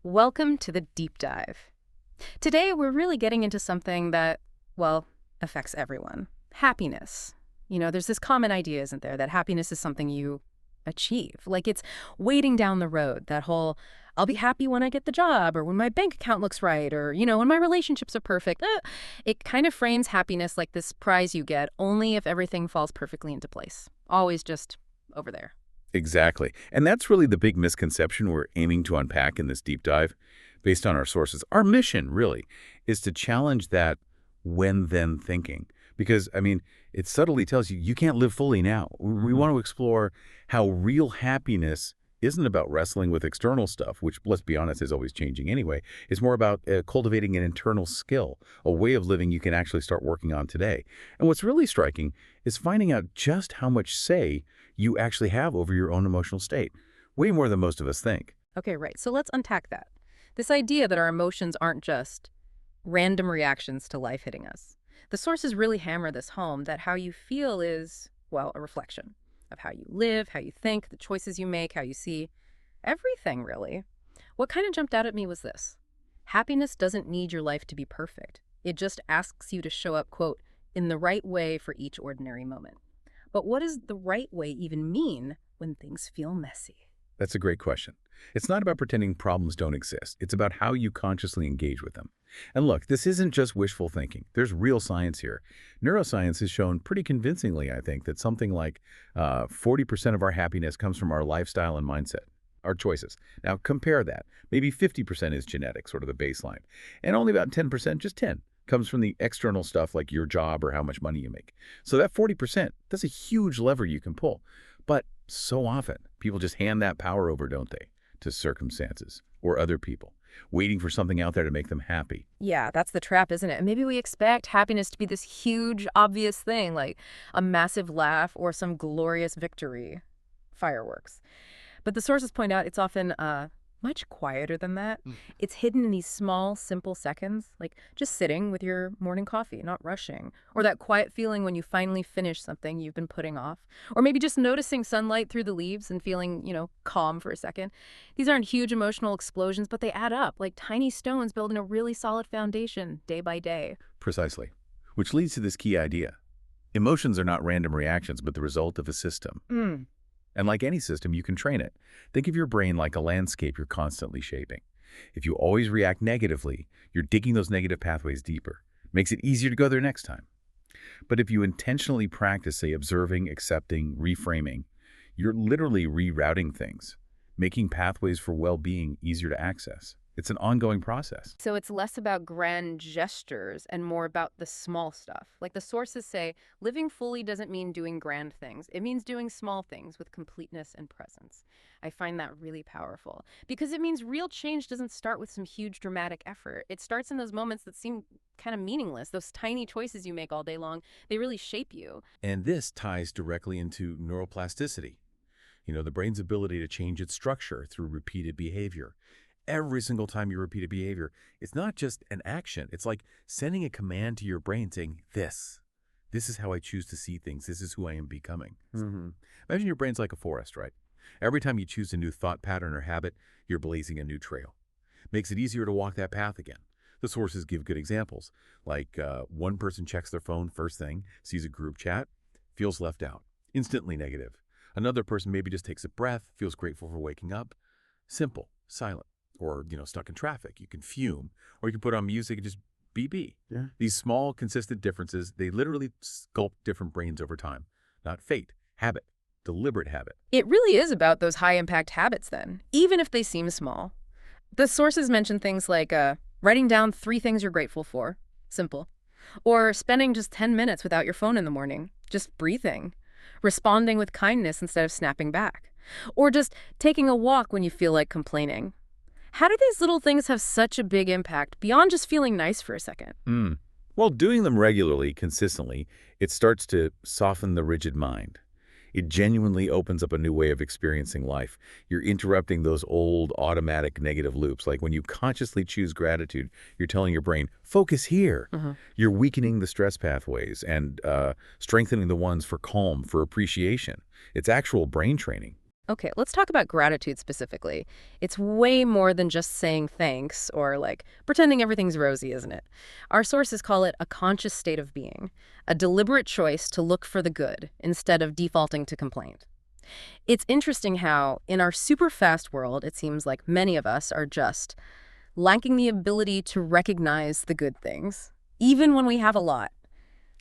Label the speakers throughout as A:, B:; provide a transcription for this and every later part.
A: Welcome to the deep dive. Today, we're really getting into something that, well, affects everyone. Happiness. There's this common idea, isn't there, that happiness is something you achieve. Like it's waiting down the road, that whole, I'll be happy when I get the job, or when my bank account looks right, or, when my relationships are perfect. It kind of frames happiness like this prize you get only if everything falls perfectly into place. Always just over there.
B: Exactly. And that's really the big misconception we're aiming to unpack in this deep dive based on our sources. Our mission, really, is to challenge that when-then thinking. Because, it subtly tells you can't live fully now. We want to explore how real happiness isn't about wrestling with external stuff, which, let's be honest, is always changing anyway. It's more about cultivating an internal skill, a way of living you can actually start working on today. And what's really striking is finding out just how much say you actually have over your own emotional state. Way more than most of us think.
A: Okay, right. So let's unpack that. This idea that our emotions aren't just random reactions to life hitting us. The sources really hammer this home, that how you feel is, well, a reflection of how you live, how you think, the choices you make, how you see everything, really. What kind of jumped out at me was this. Happiness doesn't need your life to be perfect. It just asks you to show up, quote, in the right way for each ordinary moment. But what does the right way even mean when things feel messy?
B: That's a great question. It's not about pretending problems don't exist. It's about how you consciously engage with them. And look, this isn't just wishful thinking. There's real science here. Neuroscience has shown pretty convincingly, I think, that something like 40% of our happiness comes from our lifestyle and mindset, our choices. Now, compare that. Maybe 50% is genetic, sort of the baseline. And only about 10%, just 10, comes from the external stuff like your job or how much money you make. So that 40%, that's a huge lever you can pull. But so often, people just hand that power over, don't they, to circumstances or other people, waiting for something out there to make them happy.
A: Yeah, that's the trap, isn't it? Maybe we expect happiness to be this huge, obvious thing, like a massive laugh or some glorious victory. Fireworks. But the sources point out it's often much quieter than that. It's hidden in these small, simple seconds, like just sitting with your morning coffee, not rushing, or that quiet feeling when you finally finish something you've been putting off, or maybe just noticing sunlight through the leaves and feeling, calm for a second. These aren't huge emotional explosions, but they add up, like tiny stones building a really solid foundation day by day.
B: Precisely. Which leads to this key idea. Emotions are not random reactions, but the result of a system. And like any system, you can train it. Think of your brain like a landscape you're constantly shaping. If you always react negatively, you're digging those negative pathways deeper. Makes it easier to go there next time. But if you intentionally practice, say, observing, accepting, reframing, you're literally rerouting things, making pathways for well-being easier to access. It's an ongoing process.
A: So it's less about grand gestures and more about the small stuff. Like the sources say, living fully doesn't mean doing grand things. It means doing small things with completeness and presence. I find that really powerful because it means real change doesn't start with some huge dramatic effort. It starts in those moments that seem kind of meaningless, those tiny choices you make all day long. They really shape you.
B: And this ties directly into neuroplasticity. The brain's ability to change its structure through repeated behavior. Every single time you repeat a behavior, it's not just an action. It's like sending a command to your brain saying, this is how I choose to see things. This is who I am becoming. Imagine your brain's like a forest, right? Every time you choose a new thought pattern or habit, you're blazing a new trail. Makes it easier to walk that path again. The sources give good examples, like one person checks their phone first thing, sees a group chat, feels left out, instantly negative. Another person maybe just takes a breath, feels grateful for waking up. Simple, silent. Or, stuck in traffic, you can fume, or you can put on music and just be. Yeah. These small, consistent differences, they literally sculpt different brains over time. Not fate, habit, deliberate habit.
A: It really is about those high-impact habits then, even if they seem small. The sources mention things like writing down 3 things you're grateful for, simple, or spending just 10 minutes without your phone in the morning, just breathing, responding with kindness instead of snapping back, or just taking a walk when you feel like complaining. How do these little things have such a big impact beyond just feeling nice for a second?
B: Well, doing them regularly, consistently, it starts to soften the rigid mind. It genuinely opens up a new way of experiencing life. You're interrupting those old automatic negative loops. Like when you consciously choose gratitude, you're telling your brain, focus here. You're weakening the stress pathways and strengthening the ones for calm, for appreciation. It's actual brain training.
A: Okay, let's talk about gratitude specifically. It's way more than just saying thanks or like pretending everything's rosy, isn't it? Our sources call it a conscious state of being, a deliberate choice to look for the good instead of defaulting to complaint. It's interesting how, in our super fast world, it seems like many of us are just lacking the ability to recognize the good things, even when we have a lot,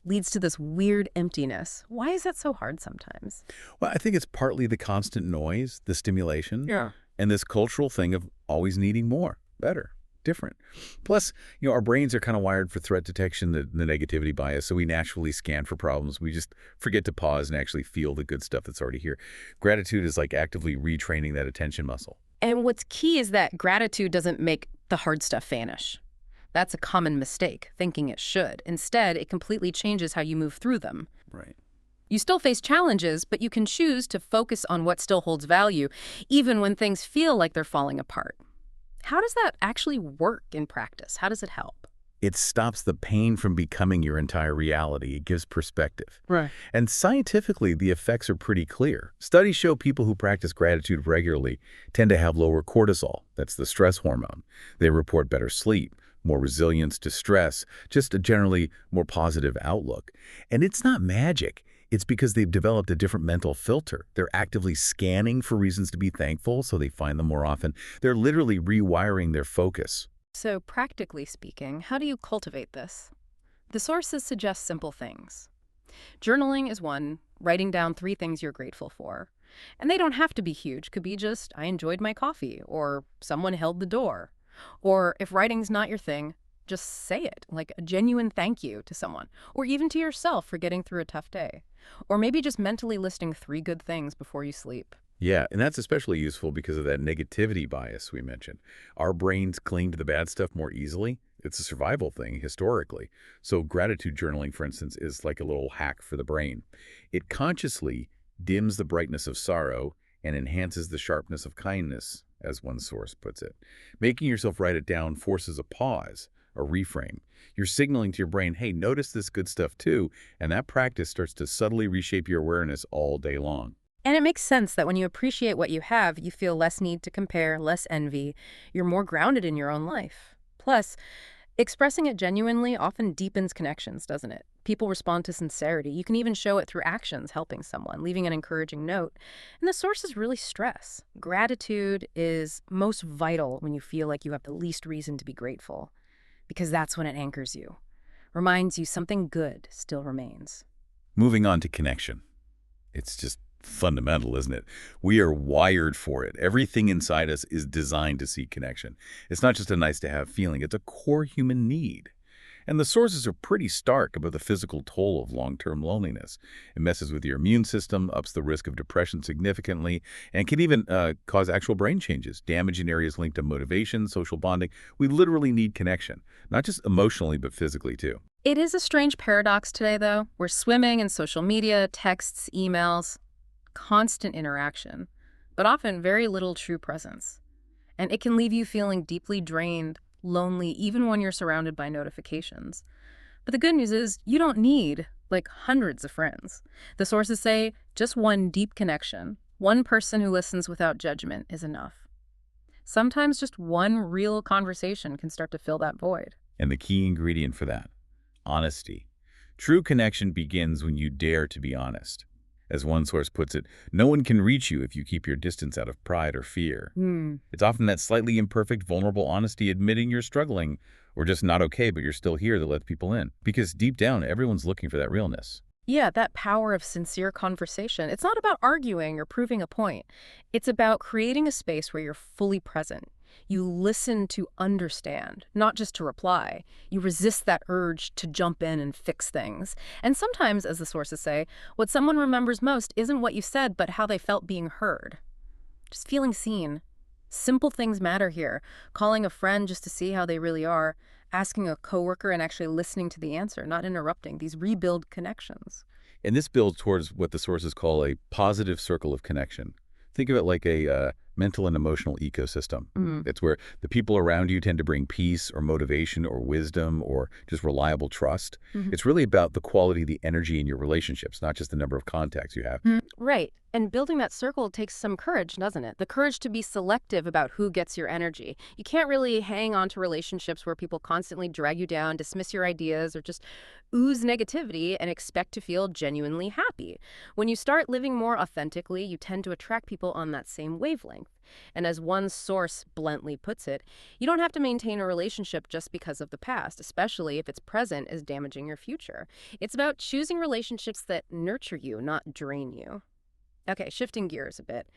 A: leads to this weird emptiness. Why is that so hard sometimes?
B: Well, I think it's partly the constant noise, the stimulation,
A: Yeah.
B: and this cultural thing of always needing more, better, different. Plus, our brains are kind of wired for threat detection, the negativity bias, so we naturally scan for problems. We just forget to pause and actually feel the good stuff that's already here. Gratitude is like actively retraining that attention muscle.
A: And what's key is that gratitude doesn't make the hard stuff vanish. That's a common mistake, thinking it should. Instead, it completely changes how you move through them.
B: Right.
A: You still face challenges, but you can choose to focus on what still holds value, even when things feel like they're falling apart. How does that actually work in practice? How does it help?
B: It stops the pain from becoming your entire reality. It gives perspective.
A: Right.
B: And scientifically, the effects are pretty clear. Studies show people who practice gratitude regularly tend to have lower cortisol. That's the stress hormone. They report better sleep, more resilience to stress, just a generally more positive outlook. And it's not magic. It's because they've developed a different mental filter. They're actively scanning for reasons to be thankful, so they find them more often. They're literally rewiring their focus.
A: So, practically speaking, how do you cultivate this? The sources suggest simple things. Journaling is one, writing down 3 things you're grateful for. And they don't have to be huge. Could be just, I enjoyed my coffee, or someone held the door. Or if writing's not your thing, just say it, like a genuine thank you to someone, or even to yourself for getting through a tough day. Or maybe just mentally listing 3 good things before you sleep.
B: Yeah, and that's especially useful because of that negativity bias we mentioned. Our brains cling to the bad stuff more easily. It's a survival thing historically. So gratitude journaling, for instance, is like a little hack for the brain. It consciously dims the brightness of sorrow and enhances the sharpness of kindness, as one source puts it. Making yourself write it down forces a pause, a reframe. You're signaling to your brain, hey, notice this good stuff too, and that practice starts to subtly reshape your awareness all day long.
A: And it makes sense that when you appreciate what you have, you feel less need to compare, less envy. You're more grounded in your own life. Plus, expressing it genuinely often deepens connections, doesn't it? People respond to sincerity. You can even show it through actions, helping someone, leaving an encouraging note. And the sources really stress. Gratitude is most vital when you feel like you have the least reason to be grateful, because that's when it anchors you, reminds you something good still remains.
B: Moving on to connection. It's just fundamental, isn't it? We are wired for it. Everything inside us is designed to seek connection. It's not just a nice-to-have feeling. It's a core human need. And the sources are pretty stark about the physical toll of long-term loneliness. It messes with your immune system, ups the risk of depression significantly, and can even cause actual brain changes, damaging areas linked to motivation, social bonding. We literally need connection, not just emotionally, but physically too.
A: It is a strange paradox today, though. We're swimming in social media, texts, emails, constant interaction, but often very little true presence. And it can leave you feeling deeply drained, lonely, even when you're surrounded by notifications. But the good news is you don't need, like, hundreds of friends. The sources say just one deep connection, one person who listens without judgment is enough. Sometimes just one real conversation can start to fill that void.
B: And the key ingredient for that, honesty. True connection begins when you dare to be honest. As one source puts it, no one can reach you if you keep your distance out of pride or fear. It's often that slightly imperfect, vulnerable honesty admitting you're struggling or just not okay, but you're still here that lets people in. Because deep down, everyone's looking for that realness.
A: Yeah, that power of sincere conversation. It's not about arguing or proving a point. It's about creating a space where you're fully present. You listen to understand, not just to reply. You resist that urge to jump in and fix things. And sometimes, as the sources say, what someone remembers most isn't what you said, but how they felt being heard. Just feeling seen. Simple things matter here. Calling a friend just to see how they really are, asking a coworker and actually listening to the answer, not interrupting. These rebuild connections.
B: And this builds towards what the sources call a positive circle of connection. Think of it like a mental and emotional ecosystem. It's where the people around you tend to bring peace or motivation or wisdom or just reliable trust.
A: Mm-hmm.
B: It's really about the quality of the energy in your relationships, not just the number of contacts you have.
A: Right. And building that circle takes some courage, doesn't it? The courage to be selective about who gets your energy. You can't really hang on to relationships where people constantly drag you down, dismiss your ideas, or just ooze negativity and expect to feel genuinely happy. When you start living more authentically, you tend to attract people on that same wavelength. And as one source bluntly puts it, you don't have to maintain a relationship just because of the past, especially if its present is damaging your future. It's about choosing relationships that nurture you, not drain you. Okay, shifting gears a bit.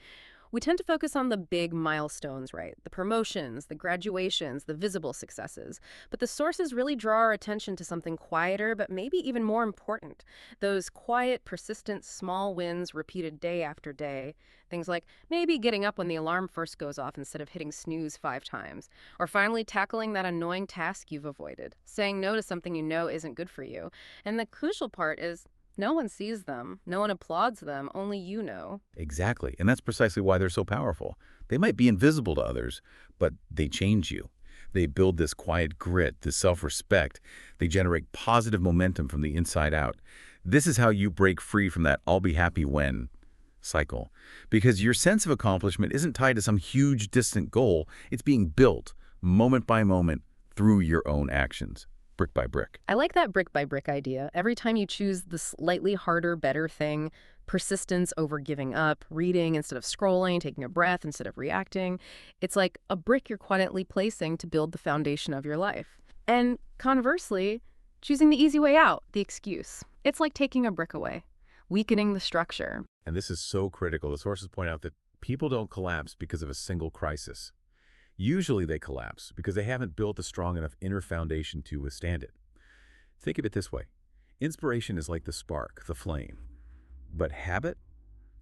A: We tend to focus on the big milestones, right? The promotions, the graduations, the visible successes. But the sources really draw our attention to something quieter, but maybe even more important. Those quiet, persistent, small wins repeated day after day. Things like maybe getting up when the alarm first goes off instead of hitting snooze 5 times. Or finally tackling that annoying task you've avoided. Saying no to something you know isn't good for you. And the crucial part is no one sees them. No one applauds them. Only you know.
B: Exactly. And that's precisely why they're so powerful. They might be invisible to others, but they change you. They build this quiet grit, this self-respect. They generate positive momentum from the inside out. This is how you break free from that "I'll be happy when" cycle. Because your sense of accomplishment isn't tied to some huge distant goal. It's being built moment by moment through your own actions, brick by brick.
A: I like that brick by brick idea. Every time you choose the slightly harder, better thing, persistence over giving up, reading instead of scrolling, taking a breath instead of reacting, it's like a brick you're quietly placing to build the foundation of your life. And conversely, choosing the easy way out, the excuse. It's like taking a brick away, weakening the structure.
B: And this is so critical. The sources point out that people don't collapse because of a single crisis. Usually they collapse because they haven't built a strong enough inner foundation to withstand it. Think of it this way. Inspiration is like the spark, the flame. But habit?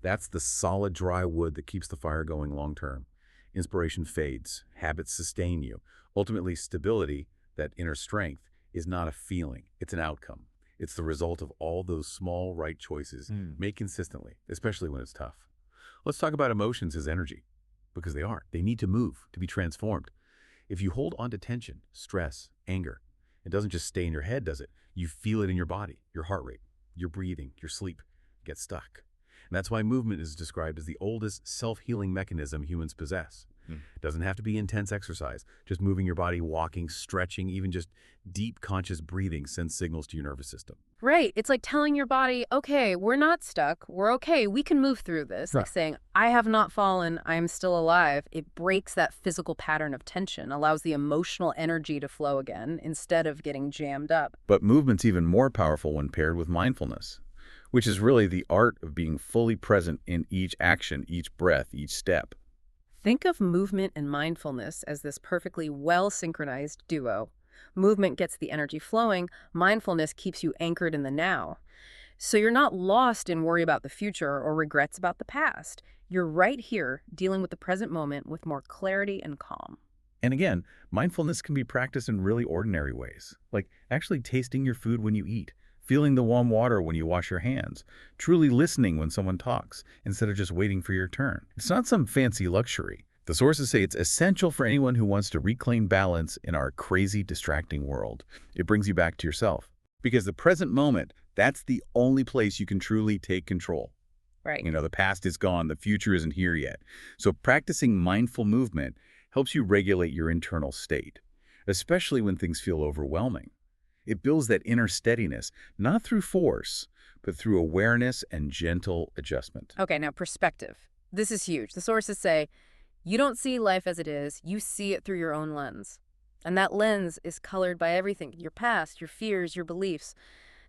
B: That's the solid, dry wood that keeps the fire going long term. Inspiration fades. Habits sustain you. Ultimately, stability, that inner strength, is not a feeling. It's an outcome. It's the result of all those small, right choices made consistently, especially when it's tough. Let's talk about emotions as energy, because they are. They need to move, to be transformed. If you hold on to tension, stress, anger, it doesn't just stay in your head, does it? You feel it in your body, your heart rate, your breathing, your sleep. Get stuck. And that's why movement is described as the oldest self-healing mechanism humans possess. It doesn't have to be intense exercise. Just moving your body, walking, stretching, even just deep conscious breathing sends signals to your nervous system.
A: Right. It's like telling your body, okay, we're not stuck. We're okay. We can move through this. Like saying, I have not fallen. I am still alive. It breaks that physical pattern of tension, allows the emotional energy to flow again instead of getting jammed up.
B: But movement's even more powerful when paired with mindfulness, which is really the art of being fully present in each action, each breath, each step.
A: Think of movement and mindfulness as this perfectly well-synchronized duo. Movement gets the energy flowing, mindfulness keeps you anchored in the now. So you're not lost in worry about the future or regrets about the past. You're right here, dealing with the present moment with more clarity and calm.
B: And again, mindfulness can be practiced in really ordinary ways, like actually tasting your food when you eat, feeling the warm water when you wash your hands, truly listening when someone talks, instead of just waiting for your turn. It's not some fancy luxury. The sources say it's essential for anyone who wants to reclaim balance in our crazy, distracting world. It brings you back to yourself. Because the present moment, that's the only place you can truly take control.
A: Right.
B: You know, the past is gone, the future isn't here yet. So practicing mindful movement helps you regulate your internal state, especially when things feel overwhelming. It builds that inner steadiness, not through force, but through awareness and gentle adjustment.
A: Okay, now perspective. This is huge. The sources say, you don't see life as it is, you see it through your own lens. And that lens is colored by everything, your past, your fears, your beliefs.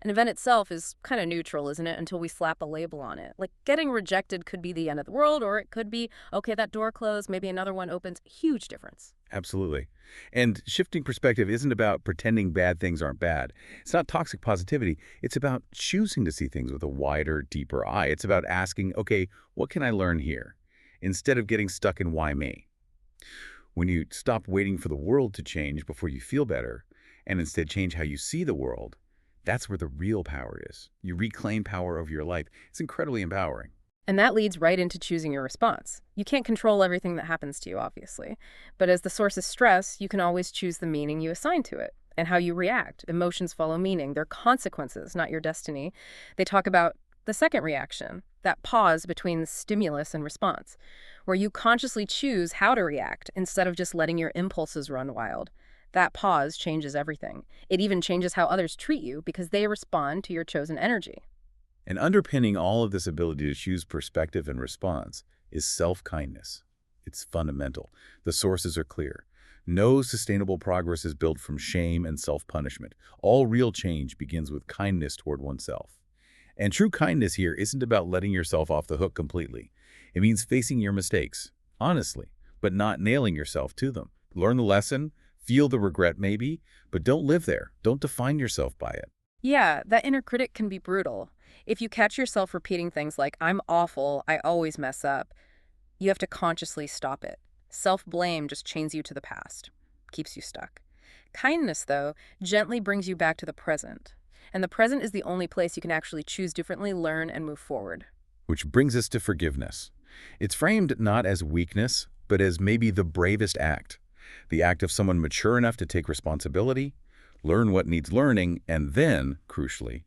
A: An event itself is kind of neutral, isn't it, until we slap a label on it. Like getting rejected could be the end of the world, or it could be, okay, that door closed, maybe another one opens. Huge difference.
B: Absolutely. And shifting perspective isn't about pretending bad things aren't bad. It's not toxic positivity. It's about choosing to see things with a wider, deeper eye. It's about asking, okay, what can I learn here? Instead of getting stuck in why me. When you stop waiting for the world to change before you feel better, and instead change how you see the world, that's where the real power is. You reclaim power over your life. It's incredibly empowering.
A: And that leads right into choosing your response. You can't control everything that happens to you, obviously. But as the source is stress, you can always choose the meaning you assign to it and how you react. Emotions follow meaning. They're consequences, not your destiny. They talk about the second reaction, that pause between stimulus and response, where you consciously choose how to react instead of just letting your impulses run wild. That pause changes everything. It even changes how others treat you because they respond to your chosen energy.
B: And underpinning all of this ability to choose perspective and response is self-kindness. It's fundamental. The sources are clear. No sustainable progress is built from shame and self-punishment. All real change begins with kindness toward oneself. And true kindness here isn't about letting yourself off the hook completely. It means facing your mistakes, honestly, but not nailing yourself to them. Learn the lesson, feel the regret maybe, but don't live there. Don't define yourself by it.
A: Yeah, that inner critic can be brutal. If you catch yourself repeating things like, I'm awful, I always mess up, you have to consciously stop it. Self-blame just chains you to the past, keeps you stuck. Kindness, though, gently brings you back to the present. And the present is the only place you can actually choose differently, learn, and move forward.
B: Which brings us to forgiveness. It's framed not as weakness, but as maybe the bravest act. The act of someone mature enough to take responsibility, learn what needs learning, and then, crucially,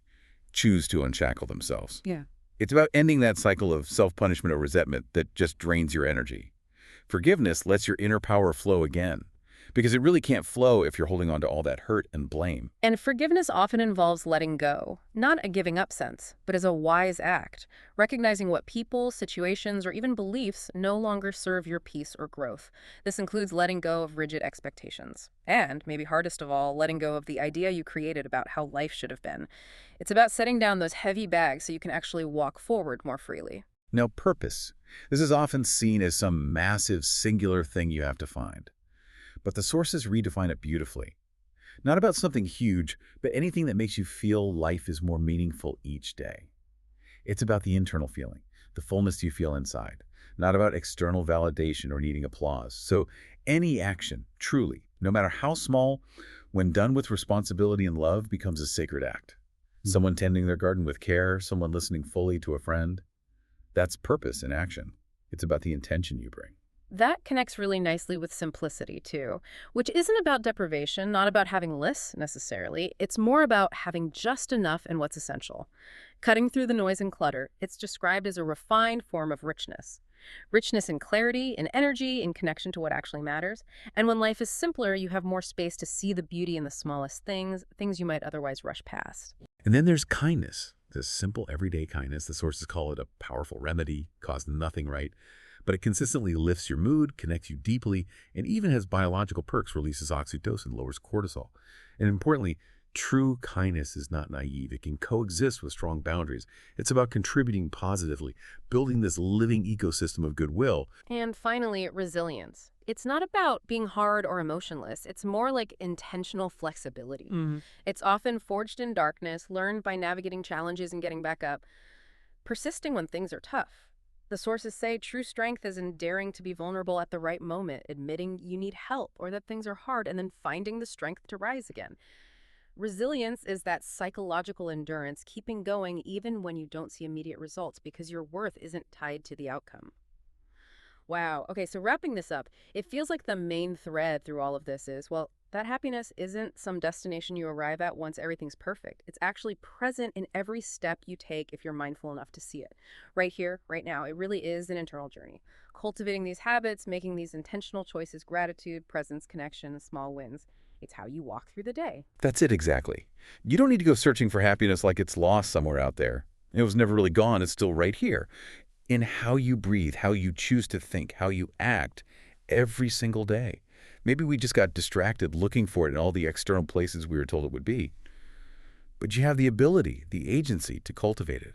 B: choose to unshackle themselves.
A: Yeah.
B: It's about ending that cycle of self-punishment or resentment that just drains your energy. Forgiveness lets your inner power flow again, because it really can't flow if you're holding on to all that hurt and blame.
A: And forgiveness often involves letting go, not a giving up sense, but as a wise act, recognizing what people, situations, or even beliefs no longer serve your peace or growth. This includes letting go of rigid expectations. And, maybe hardest of all, letting go of the idea you created about how life should have been. It's about setting down those heavy bags so you can actually walk forward more freely.
B: Now, purpose. This is often seen as some massive, singular thing you have to find. But the sources redefine it beautifully. Not about something huge, but anything that makes you feel life is more meaningful each day. It's about the internal feeling, the fullness you feel inside, not about external validation or needing applause. So any action, truly, no matter how small, when done with responsibility and love, becomes a sacred act. Someone tending their garden with care, someone listening fully to a friend. That's purpose in action. It's about the intention you bring.
A: That connects really nicely with simplicity, too, which isn't about deprivation, not about having lists, necessarily. It's more about having just enough and what's essential. Cutting through the noise and clutter, it's described as a refined form of richness. Richness in clarity, in energy, in connection to what actually matters. And when life is simpler, you have more space to see the beauty in the smallest things, things you might otherwise rush past.
B: And then there's kindness, this simple everyday kindness. The sources call it a powerful remedy, costs nothing, right? But it consistently lifts your mood, connects you deeply, and even has biological perks, releases oxytocin, lowers cortisol. And importantly, true kindness is not naive. It can coexist with strong boundaries. It's about contributing positively, building this living ecosystem of goodwill.
A: And finally, resilience. It's not about being hard or emotionless. It's more like intentional flexibility. It's often forged in darkness, learned by navigating challenges and getting back up, persisting when things are tough. The sources say true strength is in daring to be vulnerable at the right moment, admitting you need help or that things are hard, and then finding the strength to rise again. Resilience is that psychological endurance, keeping going even when you don't see immediate results because your worth isn't tied to the outcome. Wow. Okay, so wrapping this up, it feels like the main thread through all of this is, well, that happiness isn't some destination you arrive at once everything's perfect. It's actually present in every step you take if you're mindful enough to see it. Right here, right now. It really is an internal journey. Cultivating these habits, making these intentional choices, gratitude, presence, connection, small wins. It's how you walk through the day.
B: That's it exactly. You don't need to go searching for happiness like it's lost somewhere out there. It was never really gone. It's still right here. In how you breathe, how you choose to think, how you act every single day. Maybe we just got distracted looking for it in all the external places we were told it would be. But you have the ability, the agency to cultivate it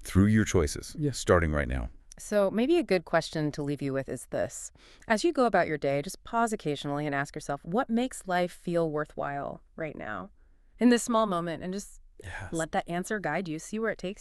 B: through your choices, starting right now.
A: So maybe a good question to leave you with is this. As you go about your day, just pause occasionally and ask yourself, what makes life feel worthwhile right now? In this small moment, and just let that answer guide you, see where it takes you.